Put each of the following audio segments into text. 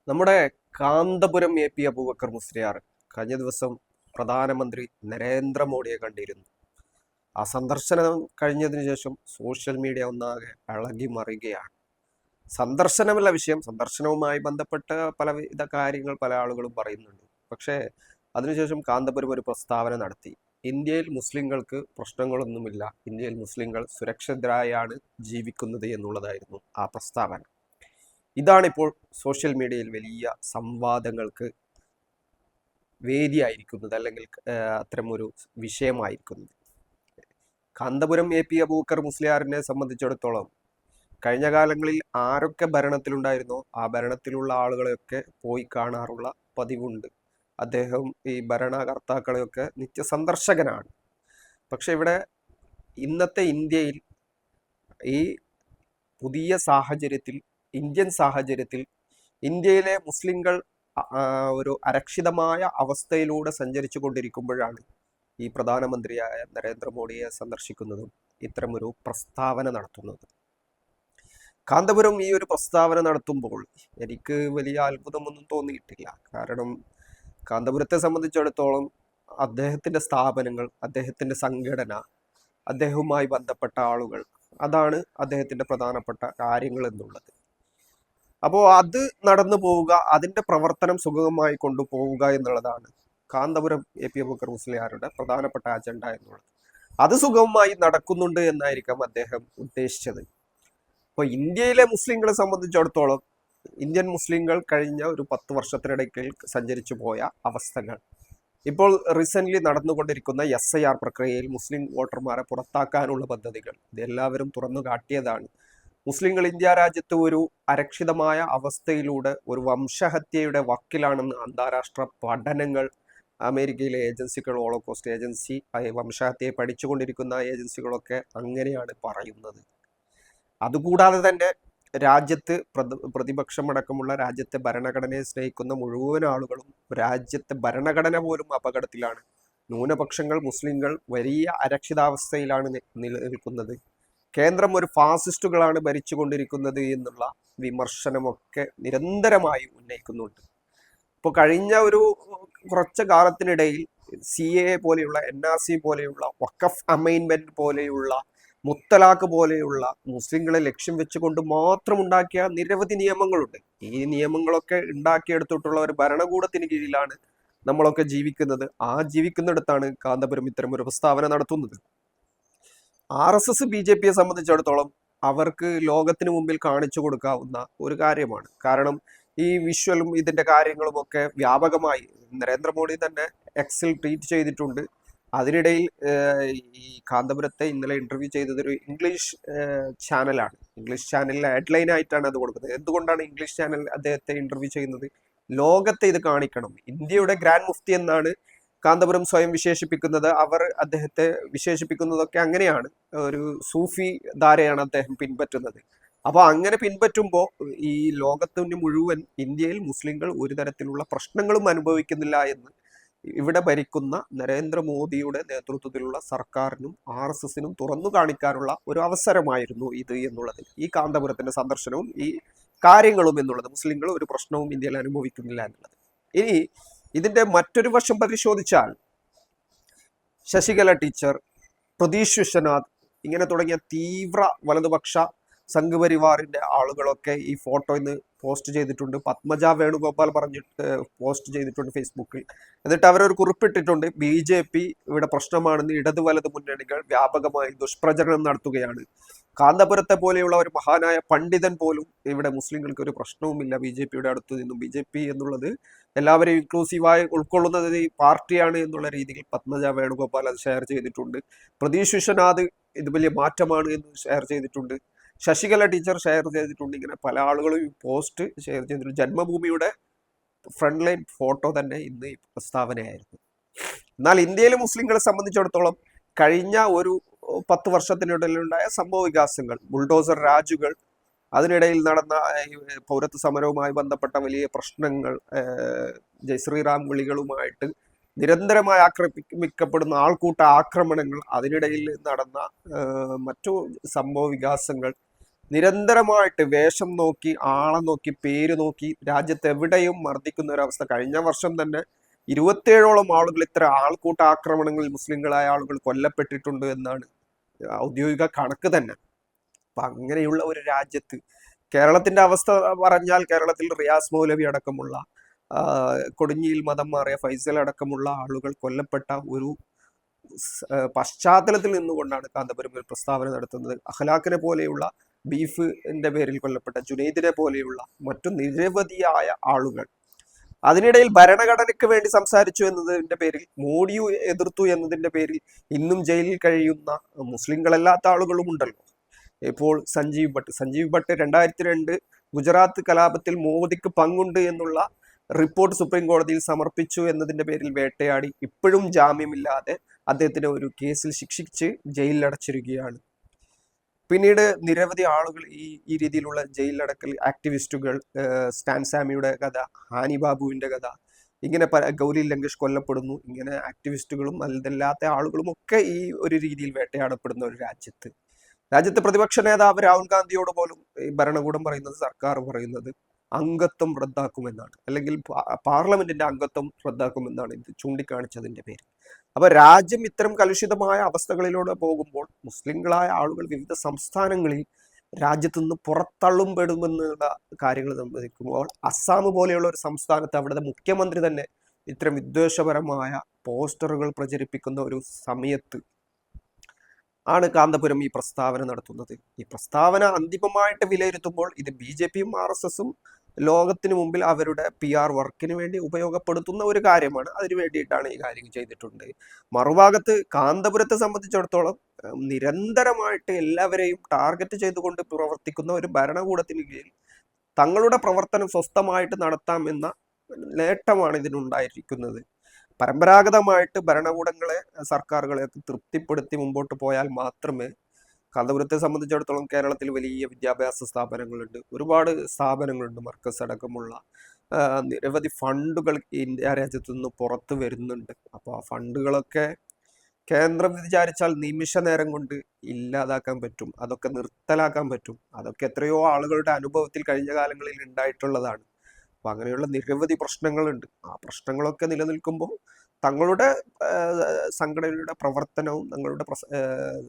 നമ്മുടെ Kanthapuram A P Abubakar Musliyar കഴിഞ്ഞ ദിവസം പ്രധാനമന്ത്രി നരേന്ദ്രമോദിയെ കണ്ടിരുന്നു. ആ സന്ദർശനം കഴിഞ്ഞതിന് ശേഷം സോഷ്യൽ മീഡിയ ഒന്നാകെ ഇളകി മറിയുകയാണ്. സന്ദർശനമല്ല വിഷയം, സന്ദർശനവുമായി ബന്ധപ്പെട്ട പലവിധ കാര്യങ്ങൾ പല ആളുകളും പറയുന്നുണ്ട്. പക്ഷേ അതിനുശേഷം കാന്തപുരം ഒരു പ്രസ്താവന നടത്തി. ഇന്ത്യയിൽ മുസ്ലിങ്ങൾക്ക് പ്രശ്നങ്ങളൊന്നുമില്ല, ഇന്ത്യയിൽ മുസ്ലിങ്ങൾ സുരക്ഷിതരായാണ് ജീവിക്കുന്നത് എന്നുള്ളതായിരുന്നു ആ പ്രസ്താവന. ഇതാണിപ്പോൾ സോഷ്യൽ മീഡിയയിൽ വലിയ സംവാദങ്ങൾക്ക് വേദിയായിരിക്കുന്നത്, അല്ലെങ്കിൽ അത്തരമൊരു വിഷയമായിരിക്കുന്നത്. കാന്തപുരം എ പി അബൂബക്കർ മുസ്ലിയാറിനെ സംബന്ധിച്ചിടത്തോളം കഴിഞ്ഞ കാലങ്ങളിൽ ആരൊക്കെ ഭരണത്തിലുണ്ടായിരുന്നോ ആ ഭരണത്തിലുള്ള ആളുകളെയൊക്കെ പോയി കാണാറുള്ള പതിവുണ്ട്. അദ്ദേഹം ഈ ഭരണകർത്താക്കളെയൊക്കെ നിത്യസന്ദർശകനാണ്. പക്ഷെ ഇവിടെ ഇന്നത്തെ ഇന്ത്യയിൽ ഈ പുതിയ സാഹചര്യത്തിൽ, ഇന്ത്യൻ സാഹചര്യത്തിൽ ഇന്ത്യയിലെ മുസ്ലിങ്ങൾ ഒരു അരക്ഷിതമായ അവസ്ഥയിലൂടെ സഞ്ചരിച്ചു കൊണ്ടിരിക്കുമ്പോഴാണ് ഈ പ്രധാനമന്ത്രിയായ നരേന്ദ്രമോദിയെ സന്ദർശിക്കുന്നതും ഇത്തരമൊരു പ്രസ്താവന നടത്തുന്നത്. കാന്തപുരം ഈ ഒരു പ്രസ്താവന നടത്തുമ്പോൾ എനിക്ക് വലിയ അത്ഭുതമൊന്നും തോന്നിയിട്ടില്ല. കാരണം കാന്തപുരത്തെ സംബന്ധിച്ചിടത്തോളം അദ്ദേഹത്തിന്റെ സ്ഥാപനങ്ങൾ, അദ്ദേഹത്തിന്റെ സംഘടന, അദ്ദേഹവുമായി ബന്ധപ്പെട്ട ആളുകൾ, അതാണ് അദ്ദേഹത്തിന്റെ പ്രധാനപ്പെട്ട കാര്യങ്ങൾ എന്നുള്ളത്. അപ്പോൾ അത് നടന്നു പോവുക, അതിന്റെ പ്രവർത്തനം സുഗമമായി കൊണ്ടുപോവുക എന്നുള്ളതാണ് കാന്തപുരം എ പി അബൂബക്കർ മുസ്ലിയാരുടെ പ്രധാനപ്പെട്ട അജണ്ട എന്നുള്ളത്. അത് സുഗമമായി നടക്കുന്നുണ്ട് എന്നായിരിക്കാം അദ്ദേഹം ഉദ്ദേശിച്ചത്. അപ്പോൾ ഇന്ത്യയിലെ മുസ്ലിങ്ങളെ സംബന്ധിച്ചിടത്തോളം ഇന്ത്യൻ മുസ്ലിങ്ങൾ കഴിഞ്ഞ ഒരു 10 വർഷത്തിനിടയ്ക്ക് സഞ്ചരിച്ചു പോയ അവസ്ഥകൾ, ഇപ്പോൾ റീസെന്റ് നടന്നുകൊണ്ടിരിക്കുന്ന SIR പ്രക്രിയയിൽ മുസ്ലിം വോട്ടർമാരെ പുറത്താക്കാനുള്ള പദ്ധതികൾ, ഇത് എല്ലാവരും തുറന്നു കാട്ടിയതാണ്. മുസ്ലിങ്ങൾ ഇന്ത്യ രാജ്യത്ത് ഒരു അരക്ഷിതമായ അവസ്ഥയിലൂടെ ഒരു വംശഹത്യയുടെ വക്കിലാണെന്ന് അന്താരാഷ്ട്ര പഠനങ്ങൾ, അമേരിക്കയിലെ ഏജൻസികൾ, ഹോളോകോസ്റ്റ് ഏജൻസി, വംശഹത്യയെ പഠിച്ചുകൊണ്ടിരിക്കുന്ന ഏജൻസികളൊക്കെ അങ്ങനെയാണ് പറയുന്നത്. അതുകൂടാതെ തന്നെ രാജ്യത്ത് പ്രതിപക്ഷമടക്കമുള്ള രാജ്യത്തെ ഭരണഘടനയെ സ്നേഹിക്കുന്ന മുഴുവൻ ആളുകളും രാജ്യത്തെ ഭരണഘടന പോലും അപകടത്തിലാണ്. ന്യൂനപക്ഷങ്ങൾ, മുസ്ലിങ്ങൾ വലിയ അരക്ഷിതാവസ്ഥയിലാണ് നിലനിൽക്കുന്നത്. കേന്ദ്രം ഒരു ഫാസിസ്റ്റുകളാണ് ഭരിച്ചുകൊണ്ടിരിക്കുന്നത് എന്നുള്ള വിമർശനമൊക്കെ നിരന്തരമായി ഉന്നയിക്കുന്നുണ്ട്. ഇപ്പോൾ കഴിഞ്ഞ ഒരു കുറച്ച് കാലത്തിനിടയിൽ CAA പോലെയുള്ള, NRC പോലെയുള്ള, വഖഫ് അമൈൻമെന്റ് പോലെയുള്ള, മുത്തലാഖ് പോലെയുള്ള മുസ്ലിങ്ങളെ ലക്ഷ്യം വെച്ചുകൊണ്ട് മാത്രം ഉണ്ടാക്കിയ നിരവധി നിയമങ്ങളുണ്ട്. ഈ നിയമങ്ങളൊക്കെ ഉണ്ടാക്കിയെടുത്തിട്ടുള്ള ഒരു ഭരണകൂടത്തിന് കീഴിലാണ് നമ്മളൊക്കെ ജീവിക്കുന്നത്. ആ ജീവിക്കുന്നിടത്താണ് കാന്തപുരം ഇത്തരം ഒരു പ്രസ്താവന നടത്തുന്നത്. RSS BJPയെ സംബന്ധിച്ചിടത്തോളം അവർക്ക് ലോകത്തിന് മുമ്പിൽ കാണിച്ചു കൊടുക്കാവുന്ന ഒരു കാര്യമാണ്. കാരണം ഈ വിഷ്വലും ഇതിന്റെ കാര്യങ്ങളും ഒക്കെ വ്യാപകമായി നരേന്ദ്രമോദി തന്നെ എക്സിൽ ട്വീറ്റ് ചെയ്തിട്ടുണ്ട്. അതിനിടയിൽ ഈ കാന്തപുരത്തെ ഇന്നലെ ഇന്റർവ്യൂ ചെയ്തത് ഒരു ഇംഗ്ലീഷ് ചാനലാണ്. ഇംഗ്ലീഷ് ചാനലിൽ ഹെഡ്ലൈൻ ആയിട്ടാണ് അത് കൊടുക്കുന്നത്. എന്തുകൊണ്ടാണ് ഇംഗ്ലീഷ് ചാനൽ അദ്ദേഹത്തെ ഇന്റർവ്യൂ ചെയ്യുന്നത്? ലോകത്തെ ഇത് കാണിക്കണം. ഇന്ത്യയുടെ ഗ്രാൻഡ് മുഫ്തി എന്നാണ് കാന്തപുരം സ്വയം വിശേഷിപ്പിക്കുന്നത്. അവർ അദ്ദേഹത്തെ വിശേഷിപ്പിക്കുന്നതൊക്കെ അങ്ങനെയാണ്. ഒരു സൂഫി ധാരയാണ് അദ്ദേഹം പിൻപറ്റുന്നത്. അപ്പൊ അങ്ങനെ പിൻപറ്റുമ്പോൾ ഈ ലോകത്തിന് മുഴുവൻ ഇന്ത്യയിൽ മുസ്ലിങ്ങൾ ഒരു തരത്തിലുള്ള പ്രശ്നങ്ങളും അനുഭവിക്കുന്നില്ല എന്ന് ഇവിടെ ഭരിക്കുന്ന നരേന്ദ്രമോദിയുടെ നേതൃത്വത്തിലുള്ള സർക്കാരിനും RSSനും തുറന്നു കാണിക്കാനുള്ള ഒരു അവസരമായിരുന്നു ഇത് എന്നുള്ളത്. ഈ കാന്തപുരത്തിന്റെ സന്ദർശനവും ഈ കാര്യങ്ങളും എന്നുള്ളത്, മുസ്ലിങ്ങൾ ഒരു പ്രശ്നവും ഇന്ത്യയിൽ അനുഭവിക്കുന്നില്ല എന്നുള്ളത്. ഇനി ഇതിന്റെ മറ്റൊരു വശം പരിശോധിച്ചാൽ ശശികല ടീച്ചർ, പ്രതീഷ് വിശ്വനാഥ്, ഇങ്ങനെ തുടങ്ങിയ തീവ്ര വലതുപക്ഷ സംഘപരിവാറിന്റെ ആളുകളൊക്കെ ഈ ഫോട്ടോ ഇന്ന് പോസ്റ്റ് ചെയ്തിട്ടുണ്ട്. പത്മജ വേണുഗോപാൽ പറഞ്ഞിട്ട് പോസ്റ്റ് ചെയ്തിട്ടുണ്ട് ഫേസ്ബുക്കിൽ. എന്നിട്ട് അവരൊരു കുറിപ്പിട്ടിട്ടുണ്ട്, BJP ഇവിടെ പ്രശ്നമാണെന്ന് ഇടത് വലത് മുന്നണികൾ വ്യാപകമായി ദുഷ്പ്രചരണം നടത്തുകയാണ്. കാന്തപുരത്തെ പോലെയുള്ള ഒരു മഹാനായ പണ്ഡിതൻ പോലും ഇവിടെ മുസ്ലിങ്ങൾക്ക് ഒരു പ്രശ്നവുമില്ല BJPയുടെ അടുത്തു നിന്നും. BJP എന്നുള്ളത് എല്ലാവരെയും ഇൻക്ലൂസീവായി ഉൾക്കൊള്ളുന്നത് ഈ പാർട്ടിയാണ് എന്നുള്ള രീതിയിൽ പത്മജ വേണുഗോപാൽ അത് ഷെയർ ചെയ്തിട്ടുണ്ട്. പ്രതീഷ് വിശ്വനാഥ് ഇത് വലിയ മാറ്റമാണ് എന്ന് ഷെയർ ചെയ്തിട്ടുണ്ട്. ശശികല ടീച്ചർ ഷെയർ ചെയ്തിട്ടുണ്ട്. ഇങ്ങനെ പല ആളുകളും ഈ പോസ്റ്റ് ഷെയർ ചെയ്തിട്ടുണ്ട്. ജന്മഭൂമിയുടെ ഫ്രണ്ട് ലൈൻ ഫോട്ടോ തന്നെ ഇന്ന് ഈ പ്രസ്താവനയായിരുന്നു. എന്നാൽ ഇന്ത്യയിലെ മുസ്ലിങ്ങളെ സംബന്ധിച്ചിടത്തോളം കഴിഞ്ഞ ഒരു 10 വർഷത്തിനിടയിലുണ്ടായ സംഭവ വികാസങ്ങൾ, ബുൾഡോസർ രാജുകൾ, അതിനിടയിൽ നടന്ന പൗരത്വ സമരവുമായി ബന്ധപ്പെട്ട വലിയ പ്രശ്നങ്ങൾ, ജയ് ശ്രീറാം വിളികളുമായിട്ട് നിരന്തരമായി ആക്രമിക്കപ്പെടുന്ന ആൾക്കൂട്ട ആക്രമണങ്ങൾ, അതിനിടയിൽ നടന്ന മറ്റു സംഭവ വികാസങ്ങൾ, നിരന്തരമായിട്ട് വേഷം നോക്കി, ആളെ നോക്കി, പേര് നോക്കി രാജ്യത്ത് എവിടെയും മർദ്ദിക്കുന്ന ഒരവസ്ഥ. കഴിഞ്ഞ വർഷം തന്നെ 27ഓളം ആളുകൾ ഇത്ര ആൾക്കൂട്ട ആക്രമണങ്ങളിൽ മുസ്ലിങ്ങളായ ആളുകൾ കൊല്ലപ്പെട്ടിട്ടുണ്ട് എന്നാണ് ഔദ്യോഗിക കണക്ക് തന്നെ. അപ്പൊ അങ്ങനെയുള്ള ഒരു രാജ്യത്ത് കേരളത്തിന്റെ അവസ്ഥ പറഞ്ഞാൽ, കേരളത്തിൽ റിയാസ് മൗലവി അടക്കമുള്ള കൊടുങ്ങിയിൽ മതം മാറിയ ഫൈസൽ അടക്കമുള്ള ആളുകൾ കൊല്ലപ്പെട്ട ഒരു പശ്ചാത്തലത്തിൽ നിന്നുകൊണ്ടാണ് കാന്തപുരം ഒരു പ്രസ്താവന നടത്തുന്നത്. അഖ്ലാഖിനെ പോലെയുള്ള ബീഫിന്റെ പേരിൽ കൊല്ലപ്പെട്ട ജുനൈദിനെ പോലെയുള്ള മറ്റു നിരവധിയായ ആളുകൾ, അതിനിടയിൽ ഭരണഘടനയ്ക്ക് വേണ്ടി സംസാരിച്ചു എന്നതിന്റെ പേരിൽ, മോഡിയെ എതിർത്തു എന്നതിന്റെ പേരിൽ ഇന്നും ജയിലിൽ കഴിയുന്ന മുസ്ലിങ്ങളല്ലാത്ത ആളുകളും ഉണ്ടല്ലോ. ഇപ്പോൾ സഞ്ജീവ് ഭട്ട് 2002 ഗുജറാത്ത് കലാപത്തിൽ മോദിക്ക് പങ്കുണ്ട് എന്നുള്ള റിപ്പോർട്ട് സുപ്രീം കോടതിയിൽ സമർപ്പിച്ചു എന്നതിന്റെ പേരിൽ വേട്ടയാടി ഇപ്പോഴും ജാമ്യമില്ലാതെ അദ്ദേഹത്തിനെ ഒരു കേസിൽ ശിക്ഷിച്ച് ജയിലിലടച്ചിരിക്കുകയാണ്. പിന്നീട് നിരവധി ആളുകൾ ഈ രീതിയിലുള്ള ജയിലിലടക്കൽ, ആക്ടിവിസ്റ്റുകൾ, സ്റ്റാൻ സാമിയുടെ കഥ, ഹാനി ബാബുവിന്റെ കഥ, ഇങ്ങനെ ഗൗരി ലങ്കേഷ് കൊല്ലപ്പെടുന്നു. ഇങ്ങനെ ആക്ടിവിസ്റ്റുകളും അല്ലാത്ത ആളുകളും ഒക്കെ ഈ ഒരു രീതിയിൽ വേട്ടയാടപ്പെടുന്ന ഒരു രാജ്യത്ത് പ്രതിപക്ഷ നേതാവ് രാഹുൽ ഗാന്ധിയോട് പോലും ഈ ഭരണകൂടം പറയുന്നത്, സർക്കാർ പറയുന്നത് അംഗത്വം റദ്ദാക്കുമെന്നാണ്, അല്ലെങ്കിൽ പാർലമെന്റിന്റെ അംഗത്വം റദ്ദാക്കുമെന്നാണ് ഇത് ചൂണ്ടിക്കാണിച്ചതിന്റെ പേര്. അപ്പൊ രാജ്യം ഇത്തരം കലുഷിതമായ അവസ്ഥകളിലൂടെ പോകുമ്പോൾ മുസ്ലിങ്ങളായ ആളുകൾ വിവിധ സംസ്ഥാനങ്ങളിൽ രാജ്യത്തു നിന്ന് പുറത്തള്ളുംപെടുമെന്നുള്ള കാര്യങ്ങൾ സംബന്ധിക്കുമ്പോൾ, അസ്സാം പോലെയുള്ള ഒരു സംസ്ഥാനത്ത് അവിടുത്തെ മുഖ്യമന്ത്രി തന്നെ ഇത്തരം വിദ്വേഷപരമായ പോസ്റ്ററുകൾ പ്രചരിപ്പിക്കുന്ന ഒരു സമയത്ത് ആണ് കാന്തപുരം ഈ പ്രസ്താവന നടത്തുന്നത്. ഈ പ്രസ്താവന അന്തിമമായിട്ട് വിലയിരുത്തുമ്പോൾ ഇത് BJPയും RSSും ലോകത്തിന് മുമ്പിൽ അവരുടെ PR വർക്കിന് വേണ്ടി ഉപയോഗപ്പെടുത്തുന്ന ഒരു കാര്യമാണ്. അതിനു വേണ്ടിയിട്ടാണ് ഈ കാര്യം ചെയ്തിട്ടുണ്ട്. മറുഭാഗത്ത് കാന്തപുരത്തെ സംബന്ധിച്ചിടത്തോളം നിരന്തരമായിട്ട് എല്ലാവരെയും ടാർഗറ്റ് ചെയ്തുകൊണ്ട് പ്രവർത്തിക്കുന്ന ഒരു ഭരണകൂടത്തിന് കീഴിൽ തങ്ങളുടെ പ്രവർത്തനം സ്വസ്ഥമായിട്ട് നടത്താം എന്ന നേട്ടമാണ് ഇതിനുണ്ടായിരിക്കുന്നത്. പരമ്പരാഗതമായിട്ട് ഭരണകൂടങ്ങളെ, സർക്കാരുകളെ തൃപ്തിപ്പെടുത്തി മുമ്പോട്ട് പോയാൽ മാത്രമേ, കാന്തപുരത്തെ സംബന്ധിച്ചിടത്തോളം കേരളത്തിൽ വലിയ വിദ്യാഭ്യാസ സ്ഥാപനങ്ങളുണ്ട്, ഒരുപാട് സ്ഥാപനങ്ങളുണ്ട്, മർക്കസ് അടക്കമുള്ള നിരവധി ഫണ്ടുകൾ ഇന്ത്യ രാജ്യത്തു നിന്ന് പുറത്തു വരുന്നുണ്ട്. അപ്പോൾ ആ ഫണ്ടുകളൊക്കെ കേന്ദ്രം വിചാരിച്ചാൽ നിമിഷ നേരം കൊണ്ട് ഇല്ലാതാക്കാൻ പറ്റും, അതൊക്കെ നിർത്തലാക്കാൻ പറ്റും. അതൊക്കെ എത്രയോ ആളുകളുടെ അനുഭവത്തിൽ കഴിഞ്ഞ കാലങ്ങളിൽ ഉണ്ടായിട്ടുള്ളതാണ്. അപ്പൊ അങ്ങനെയുള്ള നിരവധി പ്രശ്നങ്ങളുണ്ട്. ആ പ്രശ്നങ്ങളൊക്കെ നിലനിൽക്കുമ്പോൾ തങ്ങളുടെ സംഘടനയുടെ പ്രവർത്തനവും തങ്ങളുടെ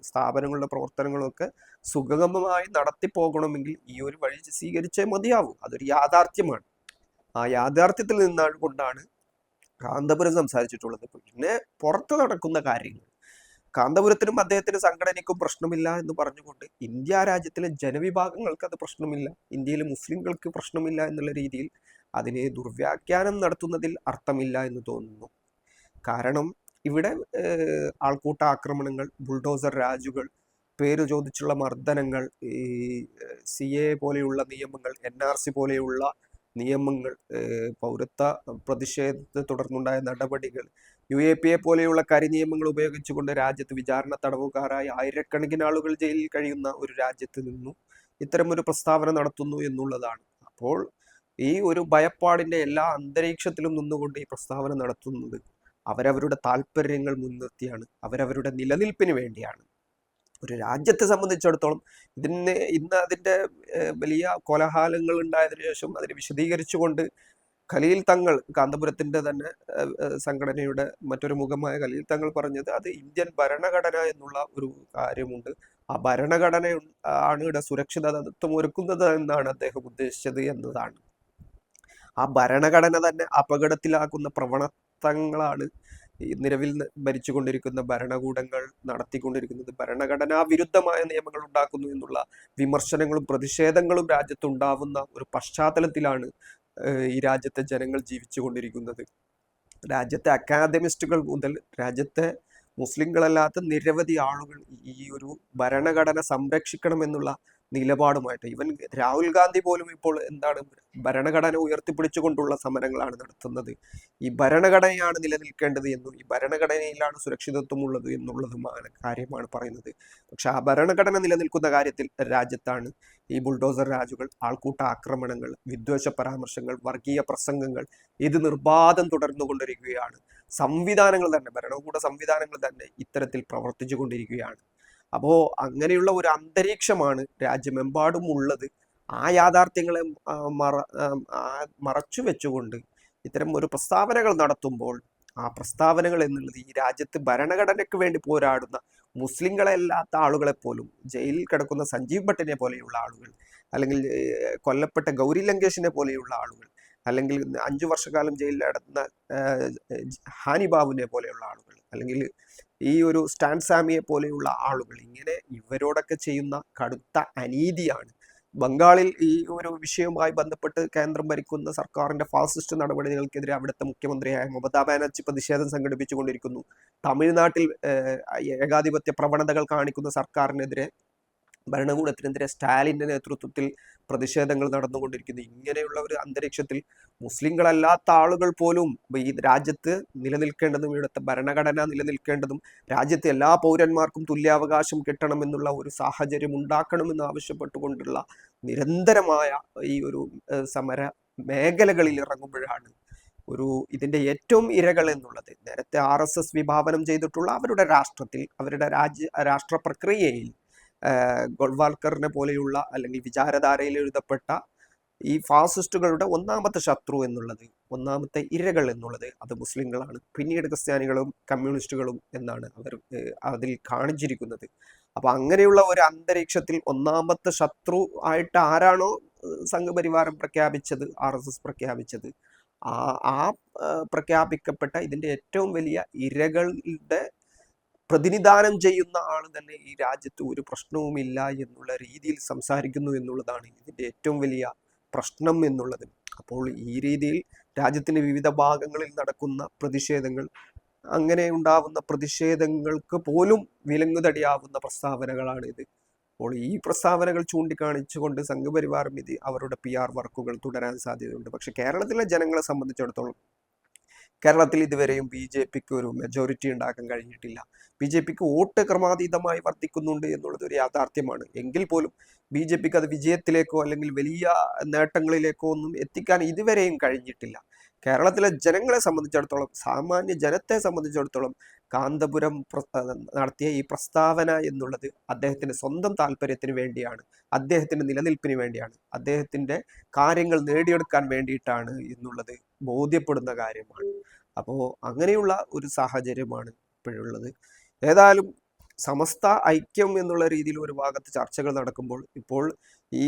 സ്ഥാപനങ്ങളുടെ പ്രവർത്തനങ്ങളും ഒക്കെ സുഗമമായി നടത്തി പോകണമെങ്കിൽ ഈ ഒരു വഴി സ്വീകരിച്ചേ മതിയാവും. അതൊരു യാഥാർത്ഥ്യമാണ്. ആ യാഥാർത്ഥ്യത്തിൽ നിന്നാണ് കൊണ്ടാണ് കാന്തപുരം സംസാരിച്ചിട്ടുള്ളത്. പിന്നെ പുറത്ത് നടക്കുന്ന കാര്യങ്ങൾ, കാന്തപുരത്തിനും അദ്ദേഹത്തിന് സംഘടനയ്ക്കും പ്രശ്നമില്ല എന്ന് പറഞ്ഞുകൊണ്ട് ഇന്ത്യ രാജ്യത്തിലെ ജനവിഭാഗങ്ങൾക്ക് അത് പ്രശ്നമില്ല, ഇന്ത്യയിലെ മുസ്ലിങ്ങൾക്ക് പ്രശ്നമില്ല എന്നുള്ള രീതിയിൽ അതിനെ ദുർവ്യാഖ്യാനം നടത്തുന്നതിൽ അർത്ഥമില്ല എന്ന് തോന്നുന്നു. കാരണം ഇവിടെ ആൾക്കൂട്ട ആക്രമണങ്ങൾ, ബുൾഡോസർ രാജുകൾ, പേര് ചോദിച്ചുള്ള മർദ്ദനങ്ങൾ, ഈ CA പോലെയുള്ള നിയമങ്ങൾ, NRC പോലെയുള്ള നിയമങ്ങൾ, പൗരത്വ പ്രതിഷേധത്തെ തുടർന്നുണ്ടായ നടപടികൾ, UAPA പോലെയുള്ള കരിനിയമങ്ങൾ ഉപയോഗിച്ചുകൊണ്ട് രാജ്യത്ത് വിചാരണ തടവുകാരായി ആയിരക്കണക്കിന് ആളുകൾ ജയിലിൽ കഴിയുന്ന ഒരു രാജ്യത്ത് നിന്നും ഇത്തരമൊരു പ്രസ്താവന നടത്തുന്നു എന്നുള്ളതാണ്. അപ്പോൾ ഈ ഒരു ഭയപ്പാടിന്റെ എല്ലാ അന്തരീക്ഷത്തിലും നിന്നുകൊണ്ട് ഈ പ്രസ്താവന നടത്തുന്നത് അവരവരുടെ താല്പര്യങ്ങൾ മുൻനിർത്തിയാണ്, അവരവരുടെ നിലനിൽപ്പിന് വേണ്ടിയാണ്. ഒരു രാജ്യത്തെ സംബന്ധിച്ചിടത്തോളം ഇന്ന് അതിന്റെ വലിയ കോലാഹലങ്ങൾ ഉണ്ടായതിനു ശേഷം അതിനെ വിശദീകരിച്ചുകൊണ്ട് ഖലീൽ തങ്ങൾ, കാന്തപുരത്തിന്റെ തന്നെ സംഘടനയുടെ മറ്റൊരു മുഖമായ ഖലീൽ തങ്ങൾ പറഞ്ഞത്, അത് ഇന്ത്യൻ ഭരണഘടന എന്നുള്ള ഒരു കാര്യമുണ്ട്, ആ ഭരണഘടന ആണ് ഇവിടെ സുരക്ഷിതത്വം ഒരുക്കുന്നത് എന്നാണ് അദ്ദേഹം ഉദ്ദേശിച്ചത് എന്നതാണ്. ആ ഭരണഘടന തന്നെ അപകടത്തിലാക്കുന്ന പ്രവണതകളാണ് ഈ നിലവിൽ ഭരിച്ചുകൊണ്ടിരിക്കുന്ന ഭരണകൂടങ്ങൾ നടത്തിക്കൊണ്ടിരിക്കുന്നത്. ഭരണഘടനാ വിരുദ്ധമായ നിയമങ്ങൾ ഉണ്ടാക്കുന്നു എന്നുള്ള വിമർശനങ്ങളും പ്രതിഷേധങ്ങളും രാജ്യത്തുണ്ടാവുന്ന ഒരു പശ്ചാത്തലത്തിലാണ് ഈ രാജ്യത്തെ ജനങ്ങൾ ജീവിച്ചു കൊണ്ടിരിക്കുന്നത്. രാജ്യത്തെ അക്കാദമിസ്റ്റുകൾ മുതൽ രാജ്യത്തെ മുസ്ലിങ്ങളല്ലാത്ത നിരവധി ആളുകൾ ഈ ഒരു ഭരണഘടന സംരക്ഷിക്കണമെന്നുള്ള നിലപാടുമായിട്ട്, ഈവൻ രാഹുൽ ഗാന്ധി പോലും ഇപ്പോൾ എന്താണ്, ഭരണഘടന ഉയർത്തിപ്പിടിച്ചുകൊണ്ടുള്ള സമരങ്ങളാണ് നടത്തുന്നത്. ഈ ഭരണഘടനയാണ് നിലനിൽക്കേണ്ടത് എന്നും ഈ ഭരണഘടനയിലാണ് സുരക്ഷിതത്വം ഉള്ളത് എന്നുള്ളതുമാണ് കാര്യമാണ് പറയുന്നത്. പക്ഷെ ആ ഭരണഘടന നിലനിൽക്കുന്ന കാര്യത്തിൽ രാജ്യത്താണ് ഈ ബുൾഡോസർ രാജുകൾ, ആൾക്കൂട്ട ആക്രമണങ്ങൾ, വിദ്വേഷ പരാമർശങ്ങൾ, വർഗീയ പ്രസംഗങ്ങൾ ഇത് നിർബാധം തുടർന്നുകൊണ്ടിരിക്കുകയാണ്. സംവിധാനങ്ങൾ തന്നെ, ഭരണകൂട സംവിധാനങ്ങൾ തന്നെ ഇത്തരത്തിൽ പ്രവർത്തിച്ചു കൊണ്ടിരിക്കുകയാണ്. അപ്പോൾ അങ്ങനെയുള്ള ഒരു അന്തരീക്ഷമാണ് രാജ്യമെമ്പാടും ഉള്ളത്. ആ യാഥാർത്ഥ്യങ്ങളെ മറച്ചു വെച്ചുകൊണ്ട് ഇത്തരം ഒരു പ്രസ്താവനകൾ നടത്തുമ്പോൾ ആ പ്രസ്താവനകൾ എന്നുള്ളത് ഈ രാജ്യത്ത് ഭരണഘടനയ്ക്ക് വേണ്ടി പോരാടുന്ന മുസ്ലിങ്ങളല്ലാത്ത ആളുകളെ പോലും, ജയിലിൽ കിടക്കുന്ന സഞ്ജീവ് ഭട്ടിനെ പോലെയുള്ള ആളുകൾ, അല്ലെങ്കിൽ കൊല്ലപ്പെട്ട ഗൗരി ലങ്കേഷിനെ പോലെയുള്ള ആളുകൾ, അല്ലെങ്കിൽ 5 വർഷക്കാലം ജയിലിൽ അടന്ന ഹാനി ബാബുവിനെ പോലെയുള്ള ആളുകൾ, അല്ലെങ്കിൽ ഈ ഒരു സ്റ്റാൻ സാമിയെ പോലെയുള്ള ആളുകൾ, ഇങ്ങനെ ഇവരോടൊക്കെ ചെയ്യുന്ന കടുത്ത അനീതിയാണ്. ബംഗാളിൽ ഈ ഒരു വിഷയവുമായി ബന്ധപ്പെട്ട് കേന്ദ്രം ഭരിക്കുന്ന സർക്കാരിന്റെ ഫാസിസ്റ്റ് നടപടികൾക്കെതിരെ അവിടുത്തെ മുഖ്യമന്ത്രിയായ മമതാ ബാനർജി പ്രതിഷേധം സംഘടിപ്പിച്ചുകൊണ്ടിരിക്കുന്നു. തമിഴ്നാട്ടിൽ ഏകാധിപത്യ പ്രവണതകൾ കാണിക്കുന്ന സർക്കാരിനെതിരെ, ഭരണകൂടത്തിനെതിരെ സ്റ്റാലിന്റെ നേതൃത്വത്തിൽ പ്രതിഷേധങ്ങൾ നടന്നുകൊണ്ടിരിക്കുന്നു. ഇങ്ങനെയുള്ള ഒരു അന്തരീക്ഷത്തിൽ മുസ്ലിങ്ങളല്ലാത്ത ആളുകൾ പോലും ഈ രാജ്യത്ത് നിലനിൽക്കേണ്ടതും, ഇവിടുത്തെ ഭരണഘടന നിലനിൽക്കേണ്ടതും, രാജ്യത്തെ എല്ലാ പൗരന്മാർക്കും തുല്യാവകാശം കിട്ടണമെന്നുള്ള ഒരു സാഹചര്യം ഉണ്ടാക്കണമെന്ന് ആവശ്യപ്പെട്ടുകൊണ്ടുള്ള നിരന്തരമായ ഈ ഒരു സമര മേഖലകളിൽ ഇറങ്ങുമ്പോഴാണ് ഇതിന്റെ ഏറ്റവും ഇരകൾ എന്നുള്ളത് നേരത്തെ RSS വിഭാവനം ചെയ്തിട്ടുള്ള അവരുടെ രാഷ്ട്രത്തിൽ, അവരുടെ രാഷ്ട്ര പ്രക്രിയയിൽ ഗോൾവാൾക്കറിനെ പോലെയുള്ള അല്ലെങ്കിൽ വിചാരധാരയിൽ എഴുതപ്പെട്ട ഈ ഫാസിസ്റ്റുകളുടെ ഒന്നാമത്തെ ശത്രു എന്നുള്ളത്, ഒന്നാമത്തെ ഇരകൾ എന്നുള്ളത് അത് മുസ്ലിങ്ങളാണ്. പിന്നീട് ക്രിസ്ത്യാനികളും കമ്മ്യൂണിസ്റ്റുകളും എന്നാണ് അവർ അതിൽ കാണിച്ചിരിക്കുന്നത്. അപ്പൊ അങ്ങനെയുള്ള ഒരു അന്തരീക്ഷത്തിൽ ഒന്നാമത്തെ ശത്രു ആയിട്ട് ആരാണോ സംഘപരിവാരം പ്രഖ്യാപിച്ചത്, RSS പ്രഖ്യാപിച്ചത്, ആ പ്രഖ്യാപിക്കപ്പെട്ട ഇതിന്റെ ഏറ്റവും വലിയ ഇരകളുടെ പ്രതിനിധാനം ചെയ്യുന്ന ആൾ തന്നെ ഈ രാജ്യത്ത് ഒരു പ്രശ്നവുമില്ല എന്നുള്ള രീതിയിൽ സംസാരിക്കുന്നു എന്നുള്ളതാണ് ഇതിന്റെ ഏറ്റവും വലിയ പ്രശ്നം എന്നുള്ളത്. അപ്പോൾ ഈ രീതിയിൽ രാജ്യത്തിന്റെ വിവിധ ഭാഗങ്ങളിൽ നടക്കുന്ന പ്രതിഷേധങ്ങൾ, അങ്ങനെ ഉണ്ടാവുന്ന പ്രതിഷേധങ്ങൾക്ക് പോലും വിലങ്ങുതടിയാവുന്ന പ്രസ്താവനകളാണ് ഇത്. അപ്പോൾ ഈ പ്രസ്താവനകൾ ചൂണ്ടിക്കാണിച്ചുകൊണ്ട് സംഘപരിവാരം അവരുടെ PR വർക്കുകൾ തുടരാൻ സാധ്യതയുണ്ട്. പക്ഷെ കേരളത്തിലെ ജനങ്ങളെ സംബന്ധിച്ചിടത്തോളം കേരളത്തിൽ ഇതുവരെയും BJPക്ക് ഒരു മെജോറിറ്റി ഉണ്ടാക്കാൻ കഴിഞ്ഞിട്ടില്ല. BJPക്ക് വോട്ട് ക്രമാതീതമായി വർദ്ധിക്കുന്നുണ്ട് എന്നുള്ളത് ഒരു യാഥാർത്ഥ്യമാണ്. എങ്കിൽ പോലും BJPക്ക് അത് വിജയത്തിലേക്കോ അല്ലെങ്കിൽ വലിയ നേട്ടങ്ങളിലേക്കോ ഒന്നും എത്തിക്കാൻ ഇതുവരെയും കഴിഞ്ഞിട്ടില്ല. കേരളത്തിലെ ജനങ്ങളെ സംബന്ധിച്ചിടത്തോളം, സാമാന്യ ജനത്തെ സംബന്ധിച്ചിടത്തോളം കാന്തപുരം നടത്തിയ ഈ പ്രസ്താവന എന്നുള്ളത് അദ്ദേഹത്തിന്റെ സ്വന്തം താല്പര്യത്തിന് വേണ്ടിയാണ്, അദ്ദേഹത്തിന്റെ നിലനിൽപ്പിന് വേണ്ടിയാണ്, അദ്ദേഹത്തിന്റെ കാര്യങ്ങൾ നേടിയെടുക്കാൻ വേണ്ടിയിട്ടാണ് എന്നുള്ളത് ബോധ്യപ്പെടുന്ന കാര്യമാണ്. അപ്പോൾ അങ്ങനെയുള്ള ഒരു സാഹചര്യമാണ് ഇപ്പോഴുള്ളത്. ഏതായാലും സമസ്ത ഐക്യം എന്നുള്ള രീതിയിൽ ഒരു ഭാഗത്ത് ചർച്ചകൾ നടക്കുമ്പോൾ, ഇപ്പോൾ ഈ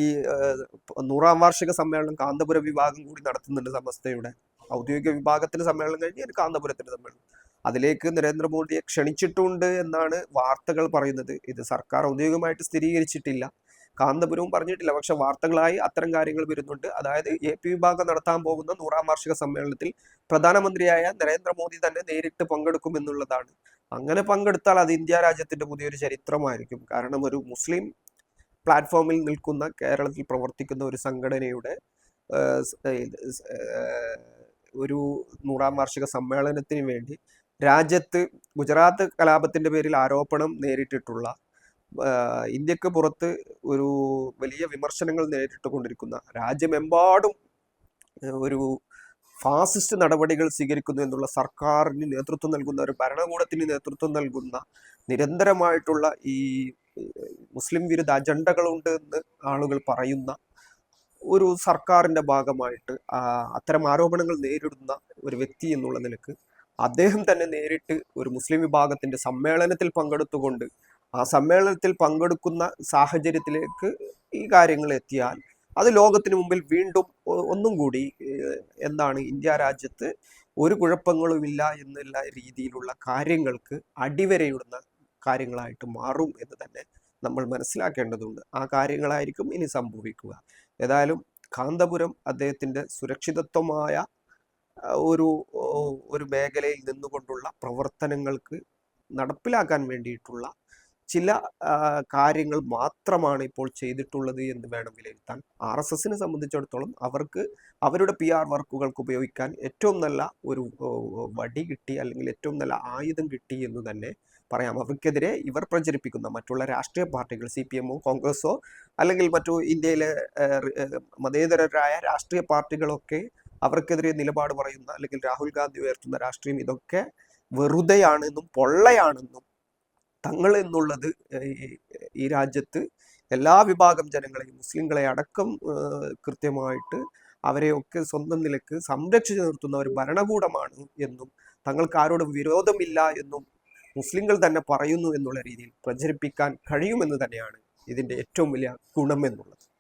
100ാം വാർഷിക സമ്മേളനം കാന്തപുരം വിഭാഗം കൂടി നടത്തുന്നുണ്ട്. സമസ്തയുടെ ഔദ്യോഗിക വിഭാഗത്തിന്റെ സമ്മേളനം കഴിഞ്ഞ് കാന്തപുരത്തിന്റെ സമ്മേളനം, അതിലേക്ക് നരേന്ദ്രമോദിയെ ക്ഷണിച്ചിട്ടുണ്ട് എന്നാണ് വാർത്തകൾ പറയുന്നത്. ഇത് സർക്കാർ ഔദ്യോഗികമായിട്ട് സ്ഥിരീകരിച്ചിട്ടില്ല, കാന്തപുരവും പറഞ്ഞിട്ടില്ല. പക്ഷെ വാർത്തകളായി അത്തരം കാര്യങ്ങൾ വരുന്നുണ്ട്. അതായത് AP വിഭാഗം നടത്താൻ പോകുന്ന 100ാം വാർഷിക സമ്മേളനത്തിൽ പ്രധാനമന്ത്രിയായ നരേന്ദ്രമോദി തന്നെ നേരിട്ട് പങ്കെടുക്കും എന്നുള്ളതാണ്. അങ്ങനെ പങ്കെടുത്താൽ അത് ഇന്ത്യ രാജ്യത്തിന്റെ പുതിയൊരു ചരിത്രമായിരിക്കും. കാരണം ഒരു മുസ്ലിം പ്ലാറ്റ്ഫോമിൽ നിൽക്കുന്ന, കേരളത്തിൽ പ്രവർത്തിക്കുന്ന ഒരു സംഘടനയുടെ ഒരു 100ാം വാർഷിക സമ്മേളനത്തിന് വേണ്ടി രാജ്യത്ത് ഗുജറാത്ത് കലാപത്തിന്റെ പേരിൽ ആരോപണം നേരിട്ടിട്ടുള്ള, ഇന്ത്യക്ക് പുറത്ത് ഒരു വലിയ വിമർശനങ്ങൾ നേരിട്ടുകൊണ്ടിരിക്കുന്ന, രാജ്യമെമ്പാടും ഒരു ഫാസിസ്റ്റ് നടപടികൾ സ്വീകരിക്കുന്നു എന്നുള്ള സർക്കാരിന് നേതൃത്വം നൽകുന്ന, ഒരു ഭരണകൂടത്തിന് നേതൃത്വം നൽകുന്ന, നിരന്തരമായിട്ടുള്ള ഈ മുസ്ലിം വിരുദ്ധ അജണ്ടകളുണ്ട് എന്ന് ആളുകൾ പറയുന്ന ഒരു സർക്കാരിന്റെ ഭാഗമായിട്ട് അത്തരം ആരോപണങ്ങൾ നേരിടുന്ന ഒരു വ്യക്തി എന്നുള്ള നിലക്ക് അദ്ദേഹം തന്നെ നേരിട്ട് ഒരു മുസ്ലിം വിഭാഗത്തിന്റെ സമ്മേളനത്തിൽ പങ്കെടുത്തുകൊണ്ട് ആ സമ്മേളനത്തിൽ പങ്കെടുക്കുന്ന സാഹചര്യത്തിലേക്ക് ഈ കാര്യങ്ങൾ എത്തിയാൽ അത് ലോകത്തിന് മുമ്പിൽ വീണ്ടും ഒന്നും കൂടി എന്താണ്, ഇന്ത്യ രാജ്യത്ത് ഒരു കുഴപ്പങ്ങളുമില്ല എന്നുള്ള രീതിയിലുള്ള കാര്യങ്ങൾക്ക് അടിവരയിടുന്ന കാര്യങ്ങളായിട്ട് മാറും എന്ന് തന്നെ നമ്മൾ മനസ്സിലാക്കേണ്ടതുണ്ട്. ആ കാര്യങ്ങളായിരിക്കും ഇനി സംഭവിക്കുക. ഏതായാലും കാന്തപുരം അദ്ദേഹത്തിന്റെ സുരക്ഷിതത്വമായ ഒരു മേഖലയിൽ നിന്നുകൊണ്ടുള്ള പ്രവർത്തനങ്ങൾക്ക് നടപ്പിലാക്കാൻ വേണ്ടിയിട്ടുള്ള ചില കാര്യങ്ങൾ മാത്രമാണ് ഇപ്പോൾ ചെയ്തിട്ടുള്ളത് എന്ന് വേണം വിലയിരുത്താൻ. RSSനെ സംബന്ധിച്ചിടത്തോളം അവർക്ക് അവരുടെ PR വർക്കുകൾക്ക് ഉപയോഗിക്കാൻ ഏറ്റവും നല്ല ഒരു വടി കിട്ടി, അല്ലെങ്കിൽ ഏറ്റവും നല്ല ആയുധം കിട്ടി എന്ന് തന്നെ പറയാം. അവർക്കെതിരെ ഇവർ പ്രചരിപ്പിക്കുന്ന മറ്റുള്ള രാഷ്ട്രീയ പാർട്ടികൾ, CPM-ഓ കോൺഗ്രസോ അല്ലെങ്കിൽ മറ്റു ഇന്ത്യയിലെ മതേതരരായ രാഷ്ട്രീയ പാർട്ടികളൊക്കെ അവർക്കെതിരെ നിലപാട് പറയുന്ന, അല്ലെങ്കിൽ രാഹുൽ ഗാന്ധി ഉയർത്തുന്ന രാഷ്ട്രീയം ഇതൊക്കെ വെറുതെയാണെന്നും പൊള്ളയാണെന്നും തങ്ങൾ എന്നുള്ളത് ഈ രാജ്യത്ത് എല്ലാ വിഭാഗം ജനങ്ങളെയും മുസ്ലിങ്ങളെ അടക്കം കൃത്യമായിട്ട് അവരെയൊക്കെ സ്വന്തം നിലക്ക് സംരക്ഷിച്ചു നിർത്തുന്ന ഒരു ഭരണകൂടമാണ് എന്നും തങ്ങൾക്ക് ആരോടും വിരോധമില്ല എന്നും മുസ്ലിങ്ങൾ തന്നെ പറയുന്നു എന്നുള്ള രീതിയിൽ പ്രചരിപ്പിക്കാൻ കഴിയുമെന്ന് തന്നെയാണ് ഇതിൻ്റെ ഏറ്റവും വലിയ ഗുണം എന്നുള്ളത്.